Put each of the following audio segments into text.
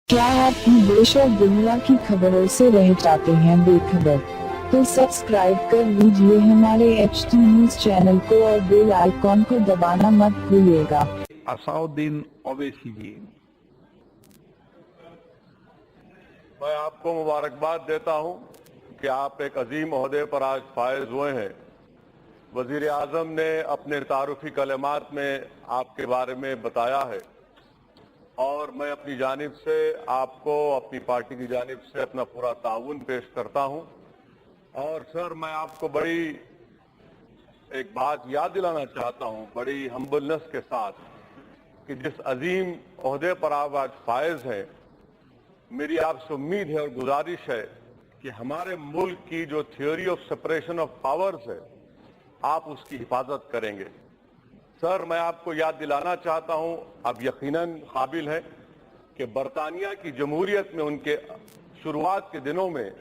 क्या आप देश और दुनिया की खबरों से रह जाते हैं बेखबर? तो सब्सक्राइब कर लीजिए हमारे HT न्यूज चैनल को और बेल आइकॉन को दबाना मत भूलिएगा। असाउद्दीन ओवैसी जी, मैं आपको मुबारकबाद देता हूं कि आप एक अजीम ओहदे पर आज फायज हुए हैं। वजीर आजम ने अपने तारुफी कलमात में आपके बारे में बताया है और मैं अपनी जानिब से आपको अपनी पार्टी की जानिब से अपना पूरा ताउन पेश करता हूं। और सर, मैं आपको बड़ी एक बात याद दिलाना चाहता हूं बड़ी हम्बलनेस के साथ कि जिस अजीम ओहदे पर आप आज फायज हैं, मेरी आपसे उम्मीद है और गुजारिश है कि हमारे मुल्क की जो theory of separation of powers है, आप उसकी हिफाजत करेंगे। सर, मैं आपको याद दिलाना चाहता हूं, अब यकीनन काबिल है कि बरतानिया की जमहूरियत में उनके शुरुआत के दिनों में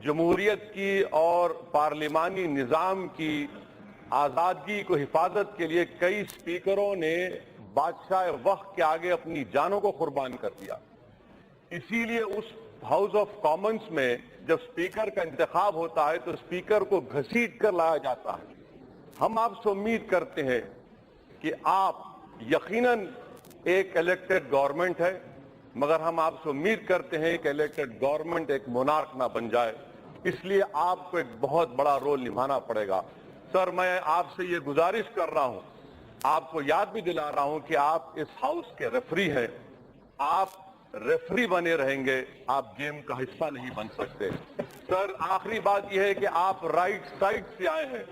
जमहूरियत की और पार्लिमानी निज़ाम की आज़ादगी को हिफाजत के लिए कई स्पीकरों ने बादशाह वक्त के आगे अपनी जानों को कुर्बान कर दिया। इसीलिए उस हाउस ऑफ कॉमन्स में जब स्पीकर का इंतखाब होता है तो स्पीकर को घसीट कर लाया जाता है। हम आपसे उम्मीद करते हैं कि आप यकीनन एक इलेक्टेड गवर्नमेंट है, मगर हम आपसे उम्मीद करते हैं कि इलेक्टेड गवर्नमेंट एक मोनार्क ना बन जाए, इसलिए आपको एक बहुत बड़ा रोल निभाना पड़ेगा। सर, मैं आपसे ये गुजारिश कर रहा हूं, आपको याद भी दिला रहा हूं कि आप इस हाउस के रेफरी हैं। आप रेफरी बने रहेंगे, आप गेम का हिस्सा नहीं बन सकते। सर, आखिरी बात यह है कि आप राइट साइड से आए हैं,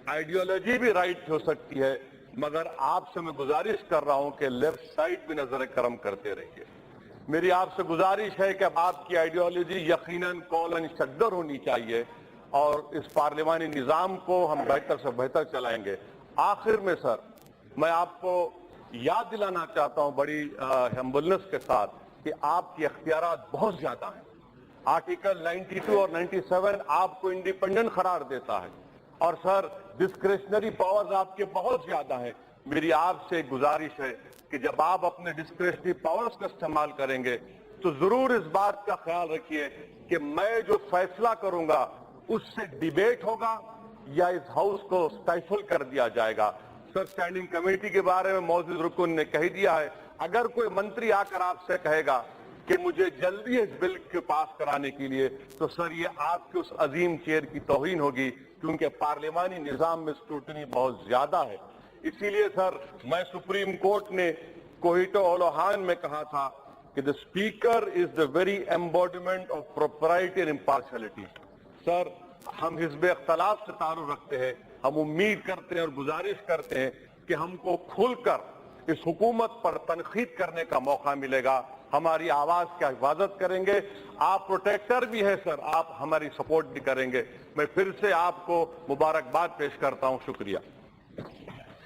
आइडियोलॉजी भी राइट हो सकती है, मगर आपसे मैं गुजारिश कर रहा हूं कि लेफ्ट साइड भी नजर करम करते रहिए। मेरी आपसे गुजारिश है कि आपकी आइडियोलॉजी यकीनन कौलन शद्दर होनी चाहिए और इस पार्लिमानी निज़ाम को हम बेहतर से बेहतर चलाएंगे। आखिर में सर, मैं आपको याद दिलाना चाहता हूं बड़ी हम्बलनेस के साथ कि आपके इख्तियारात बहुत ज्यादा हैं। आर्टिकल 92 और 97 आपको इंडिपेंडेंट करार देता है और सर, डिस्क्रिशनरी पावर्स आपके बहुत ज्यादा हैं। मेरी आपसे गुजारिश है कि जब आप अपने डिस्क्रिशनरी पावर्स का इस्तेमाल करेंगे तो जरूर इस बात का ख्याल रखिए कि मैं जो फैसला करूंगा उससे डिबेट होगा या इस हाउस को स्टाइफल कर दिया जाएगा। सर, स्टैंडिंग कमेटी के बारे में मौजूद रुकन ने कह दिया है, अगर कोई मंत्री आकर आपसे कहेगा कि मुझे जल्दी इस बिल के पास कराने के लिए, तो सर ये आपके उस अजीम चेयर की तौहीन होगी, क्योंकि पार्लिमानी निजाम में स्क्रूटनी बहुत ज्यादा है। इसीलिए सर, मैं सुप्रीम कोर्ट ने कोहिटो ओलोहान में कहा था कि the speaker is the very embodiment of propriety and impartiality. Sir, हम हिज़्ब इख्तिलाफ से ताल्लुक रखते हैं, हम उम्मीद करते हैं और गुजारिश करते हैं कि हमको खुलकर इस हुकूमत पर तनकीद करने का मौका मिलेगा। हमारी आवाज की हिफाजत करेंगे। आप प्रोटेक्टर भी है सर, आप हमारी सपोर्ट भी करेंगे। मैं फिर से आपको मुबारकबाद पेश करता हूं। शुक्रिया।